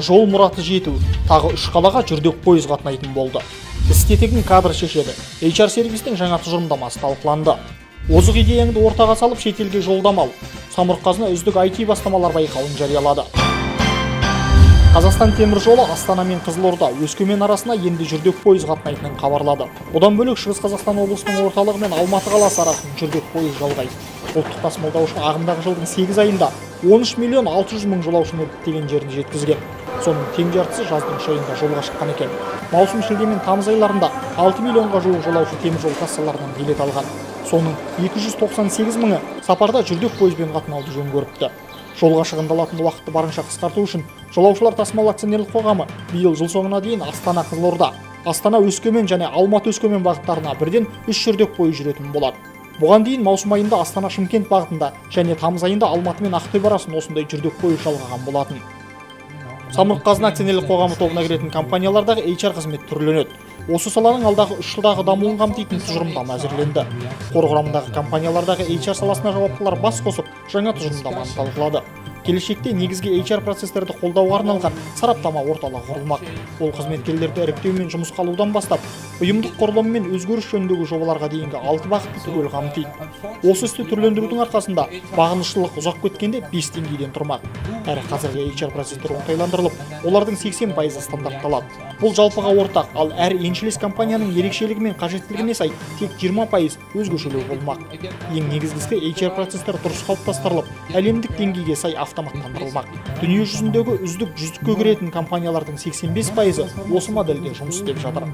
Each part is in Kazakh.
жол мұраты жету, тағы 3 қалаға жүрдек пойыз қатынайтын болды. Іс кететін кадр шешеді. HR сервистің жаңа тұжырымдамасы талқыланды. Озық идеяңды ортаға салып шетелге жолдама ал. Самұрық-қазына үздік IT бастамалар байқауын жариялады. Қазақстан темір жолы Астана мен Қызылорда, Өскемен арасына енді жүрдек пойыз қатынайтынын хабарлады. Одан бөлек Шығыс Қазақстан облысының орталығы мен Алматы қаласы арасын жүрдек пойыз жалғайды. Ұлттық тасымалдаушы ағымдағы жылдың 8 айында 13 миллион 600 мың жолаушыны діттеген жеріне жеткізген. Соның тең жартысы жаздың 3 айында жолға шыққан екен. Маусым, шілде мен тамыз айларында 6 миллионға жуық жолаушы темір жол кассаларынан билет алған. Соның 298 мыңы сапарда жүрдек пойызбен қатынауды жөн көріпті. Жолға шығындалатын уақытты барынша қысқарту үшін Жолаушылар тасымалы акционерлік қоғамы биыл жыл соңына дейін Астана Қызылорда, Астана Өскемен және Алматы Өскемен бағыттарына бірден 3 жүрдек пойыз жүретін болады. Бұған дейін маусым айында Астана Шымкент бағытында және тамыз айында Алматы мен Ақтөбе арасында осындай жүрдек пойыз жалғаған болатын. Самұрық-қазына акционерлік қоғамы тобына кіретін компаниялардағы HR қызмет түрленеді. Осы саланың алдағы 3 жылдағы дамуын қамтитын тұжырымдама әзірленді. Қор құрамындағы компаниялардағы HR саласына жауаптылар бас қосып, жаңа тұжырымдаманы талқылады. Келешекте негізгі HR процестерді қолдауға арналған сараптама орталығы құрылмақ. Ол қызметкерлерді іріктеу мен жұмысқа алудан бастап, ұйымдық құрылым мен өзгеріс жөніндегі жобаларға дейінгі 6 бағытты түгел қамтиды. Осы істі түрлендірудің арқасында бағынышылық ұзақ кеткенде 5 деңгейден тұрмақ. Әрі қазіргі HR процестер оңтайландырылып, олардың 80% стандартталады. Бұл жалпыға ортақ, ал әр еншілес компанияның ерекшелігі мен қажеттілігіне сай тек 20% өзгешелеу болмақ. Ең негізгісі HR процестер дұрыс қалыптастырылып, әлемдік деңгейге сай автоматтандырылмақ. Дүние жүзіндегі үздік 100-ке кіретін компаниялардың 85% осы модельде жұмыс істеп жатыр.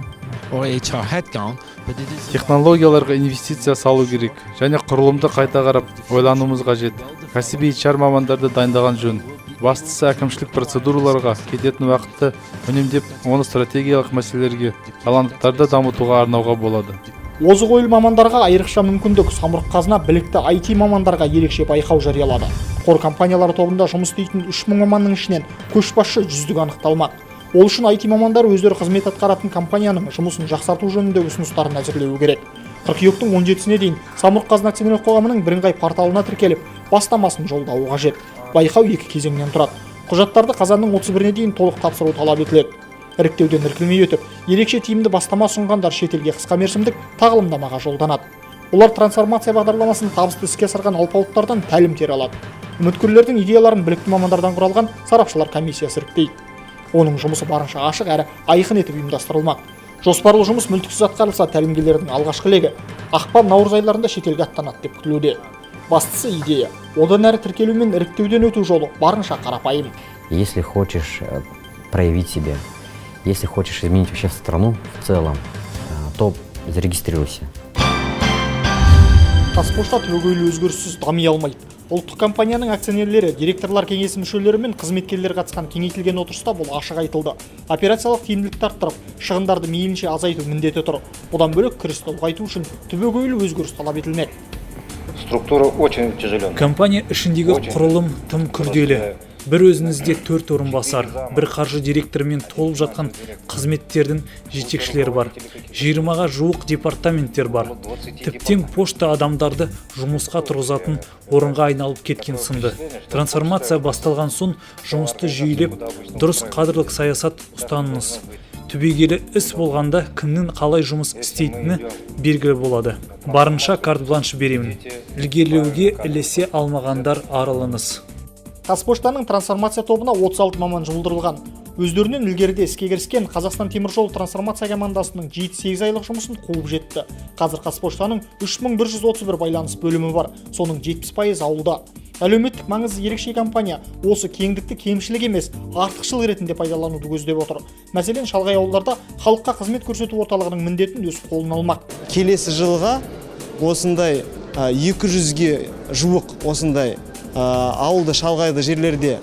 Технологияларға инвестиция салу керек және құрылымды қайта қарап ойлануымыз қажет. Кәсіби HR мамандарды дайындаған жөн. Бастысы әкімшілік процедураларға кететін уақытты үнемдеп, оны стратегиялық мәселелерге, таланттарды дамытуға арнауға болады. Озық ойыл мамандарға айрықша мүмкіндік. Самұрық-қазына білікті IT мамандарға ерекше байқау жариялады. Қор компаниялары тобында жұмыс істейтін 3000 маманның ішінен көшбасшы 100-ді анықталмақ. Ол үшін IT мамандар өздері қызмет атқаратын компанияның жұмысын жақсарту жөніндегі ұсыныстарын әзірлеуі керек. Қыркүйектің 17-сіне дейін Самұрық-қазына акционерлік қоғамының бірыңғай порталына тіркеліп, бастамасын жолдауы қажет. Байқау 2 кезеңнен тұрады. Құжаттарды қазанның 31-іне дейін толық тапсыру талап етіледі. Іріктеуден іркілмей өтіп, ерекше тиімді бастама ұсынғандар шетелге қысқа мерзімдік тағылымдамаға жолданады. Олар трансформация бағдарламасын табысты іске асырған алпауыттардан тәлім тере алады. Үміткерлердің идеяларын білікті мамандардан құралған сарапшылар комиссиясы іріктейді. Оның жұмысы барынша ашық әрі айқын етіп ұйымдастырылмақ. Жоспарлы жұмыс мүлтіксіз атқарылса, тәлімгерлердің алғашқы легі ақпан-наурыз айларында шетелге аттанады деп күтілуде. Бастысы идея. Одан әрі тіркелу мен іріктеуден өту жолы барынша қарапайым. Если хочешь проявить себя, если хочешь изменить вообще страну в целом, то зарегистрируйся. Қазпошта түбегейлі өзгеріссіз дами алмайды. Ұлттық компанияның акционерлері, директорлар кеңесі мүшелері мен қызметкерлер қатысқан кеңейтілген отырыста бұл ашық айтылды. Операциялық тиімділікті арттырып, шығындарды мейлінше азайту міндеті тұр. Одан бөлек кірісті ұлғайту үшін түбегейлі өзгеріс талап етілмек. Структура очень тяжеленная. Компания ішіндегі құрылым тым күрделі. Бір өзіңізде 4 орынбасар, бір қаржы директорымен толып жатқан қызметтердің жетекшілері бар. 20-ға жуық департаменттер бар. Тіптен пошта адамдарды жұмысқа тұрғызатын орынға айналып кеткен сынды. Трансформация басталған соң жұмысты жүйелеп, дұрыс кадрлық саясат ұстаныңыз. Түбегейлі іс болғанда кімнің қалай жұмыс істейтіні белгілі болады. Барынша карт-бланш беремін. Ілгерілеуге ілесе алмағандар арылыңыз. Қазпоштаның трансформация тобына 36 маман жұмылдырылған. Өздерінен ілгеріде іске кіріскен Қазақстан темір жолы трансформация командасының 7-8 айлық жұмысын қуып жетті. Қазір Қазпоштаның 3131 байланыс бөлімі бар, соның 70% ауылда. Әлеуметтік маңызы ерекше компания осы кеңдікті кемшілік емес, артықшылық ретінде пайдалануды көздеп отыр. Мәселен, шалғай ауылдарда халыққа қызмет көрсету орталығының міндетін өз қолына алмақ. Келесі жылға осындай 200-ге жуық осындай ауылды шалғайды жерлерде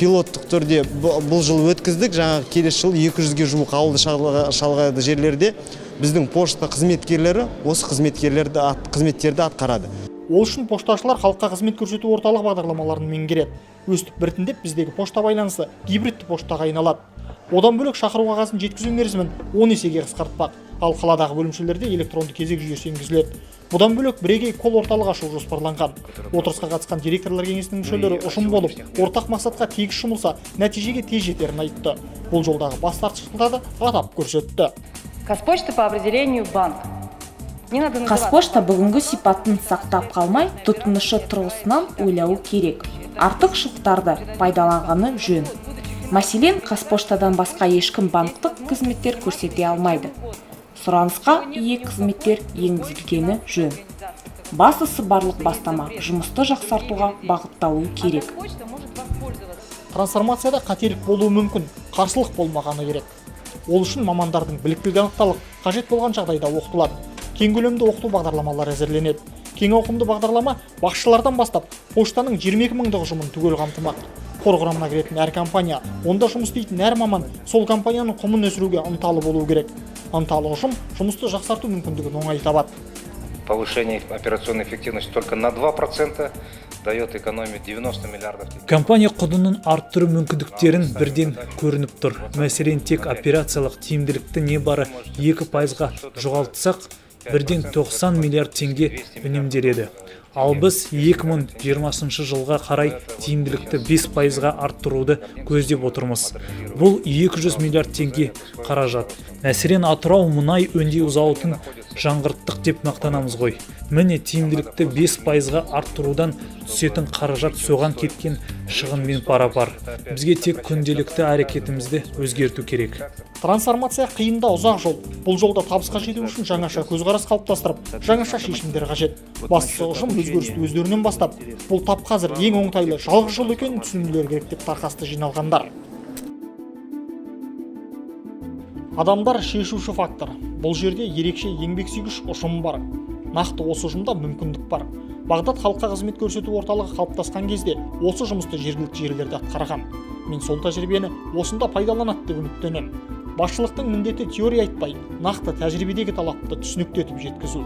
пилоттық түрде бұл жыл өткіздік. Жаңағы келесі жыл 200-ге жуық ауылды шалғайды жерлерде біздің пошта қызметкерлері осы қызметтерді атқарады. Ол үшін пошташылар халыққа қызмет көрсету орталық бағдарламаларын меңгереді. Өстіп біртіндеп біздегі пошта байланысы гибридті поштаға айналады. Одан бөлек шақыру қағазын жеткізу мерзімін 10 есеге қысқартпақ. ал қаладағы бөлімшелерде электронды кезек жүйесі енгізіледі. Бұдан бөлек бірегей колл орталығы ашу жоспарланған. Отырысқа қатысқан директорлар кеңесінің мүшелері ұжым болып, ортақ мақсатқа тегіс жұмылса, нәтижеге тез жетерін айтты. Бұл жолдағы басты артықшылықтарды атап көрсетті. Қазпошта по определению банк. Қазпошта бүгінгі сипатын сақтап қалмай, тұтынышы тұрғысынан ойлауы керек. Артықшылықтарды пайдаланғаны жөн. Мәселен, Қазпоштадан басқа ешкім банктық қызметтер көрсете алмайды. Сұранысқа ие қызметтер енгізілгені жөн. Бастысы барлық бастама жұмысты жақсартуға бағытталуы керек. Трансформацияда қателік болуы мүмкін, қарсылық болмағаны керек. Ол үшін мамандардың біліктілігі анықталып, қажет болған жағдайда оқытылады. Кең көлемді оқыту бағдарламалары әзірленеді. Кең ауқымды бағдарлама басшылардан бастап поштаның 22 мыңдық ұжымын түгел қамтымақ. Қор құрамына кіретін әр компания, онда жұмыс істейтін әр маман сол компанияның құнын өсіруге ынталы болуы керек. Ынталы ұжым жұмысты жақсарту мүмкіндігін оңай табады. Повышение операционной эффективности только на 2% дает экономию 90 миллиардов. Компания құнының арттыру мүмкіндіктерін бірден көрініп тұр. Мәселен, тек операциялық тиімділікті небары 2%-ға жоғалтсақ, бірден 90 миллиард теңге үнемделеді. Ал біз 2020 жылға қарай тиімділікті 5%-ға арттыруды көздеп отырмыз. Бұл 200 миллиард теңге қаражат. Мәселен, Атырау мұнай өңдеу зауытын жаңғырттық деп мақтанамыз ғой. Міне тиімділікті 5%-ға арттырудан түсетін қаражат соған кеткен шығынмен пара-пар. Бізге тек күнделікті әрекетімізді өзгерту керек. Трансформация қиында ұзақ жол. Бұл жолда табысқа жету үшін жаңаша көзқарас қалыптастырып, жаңаша шешімдер қажет. Бастысы ұжым өзгерісті өздерінен бастап, бұл тап қазір ең оңтайлы жалғыз жол екенін түсінулері керек деп тарқасты жиналғандар. Адамдар шешуші фактор. Бұл жерде ерекше еңбексүйгіш ұжым бар. Нақты осы ұжымда мүмкіндік бар. Бағдат халыққа қызмет көрсету орталығы қалыптасқан кезде осы жұмысты жергілікті жерлерде атқарған. Мен сол тәжірибені осында пайдаланады деп үміттенемін. Басшылықтың міндеті теория айтпай, нақты тәжірибедегі талапты түсініктетіп жеткізу.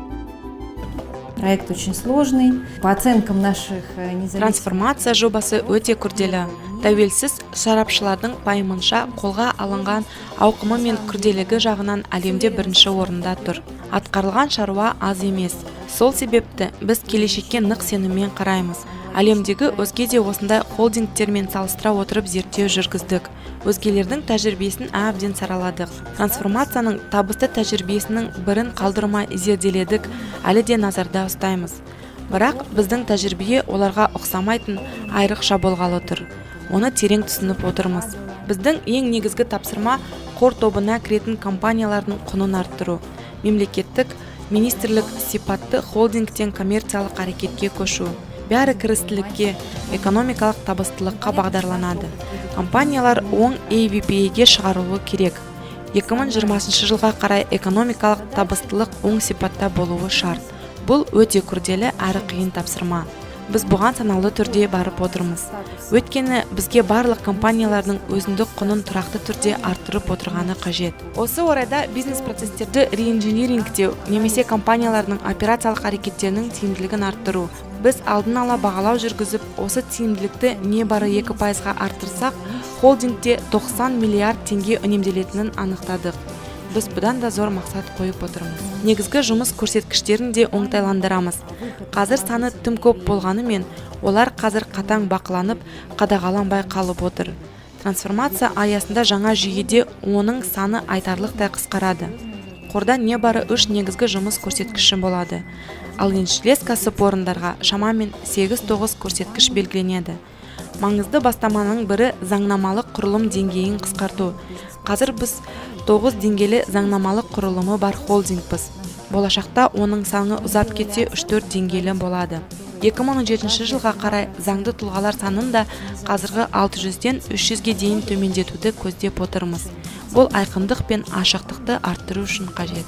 Проект очень сложный. По оценкам наших независимых... Трансформация жобасы өте күрделі. Тәуелсіз сарапшылардың пайымынша қолға алынған ауқымы мен күрделігі жағынан әлемде бірінші орында тұр. Атқарылған шаруа аз емес. Сол себепті біз келешекке нық сеніммен қараймыз. Әлемдегі өзге де осындай холдингтермен салыстыра отырып зерттеу жүргіздік. Өзгелердің тәжірибесін әбден сараладық. Трансформацияның табысты тәжірибесінің бірін қалдырмай зерделедік, әлі де назарда ұстаймыз. Бірақ біздің тәжірибе оларға ұқсамайтын айрықша болғалы тұр. Оны терең түсініп отырмыз. Біздің ең негізгі тапсырма қор тобына кіретін компаниялардың құнын арттыру. Мемлекеттік, министрлік сипатты холдингтен коммерциялық әрекетке көшу. Бәрі кірістілікке, экономикалық табыстылыққа бағдарланады. Компаниялар оң AVP-ге шығарылуы керек. 2020 жылға қарай экономикалық табыстылық оң сипатта болуы шарт. Бұл өте күрделі әрі қиын тапсырма. Біз бұған саналы түрде барып отырмыз. Өйткені бізге барлық компаниялардың өзіндік құнын тұрақты түрде арттырып отырғаны қажет. Осы орайда бизнес процестерді реинжинирингтеу немесе компаниялардың операциялық әрекеттерінің тиімділігін арттыру. Біз алдын ала бағалау жүргізіп, осы тиімділікті небары 2%-ға арттырсақ, холдингте 90 миллиард теңге үнемделетінін анықтадық. Біз бұдан да зор мақсат қойып отырмыз. Негізгі жұмыс көрсеткіштерін де оңтайландырамыз. Қазір саны тым көп болғанымен, олар қазір қатаң бақыланып, қадағаланбай қалып отыр. Трансформация аясында жаңа жүйеде оның саны айтарлықтай қысқарады. Қорда небары 3 негізгі жұмыс көрсеткіші болады. Ал еншілес кәсіпорындарға шамамен 8-9 көрсеткіш белгіленеді. Маңызды бастаманың бірі заңнамалық құрылым деңгейін қысқарту. Қазір біз 9 деңгейлі заңнамалық құрылымы бар холдингпіз. Болашақта оның саны ұзап кетсе 3-4 деңгейлі болады. 2017 жылға қарай заңды тұлғалар санын да қазіргі 600-ден 300-ге дейін төмендетуді көздеп отырмыз. Бұл айқындық пен ашықтықты арттыру үшін қажет.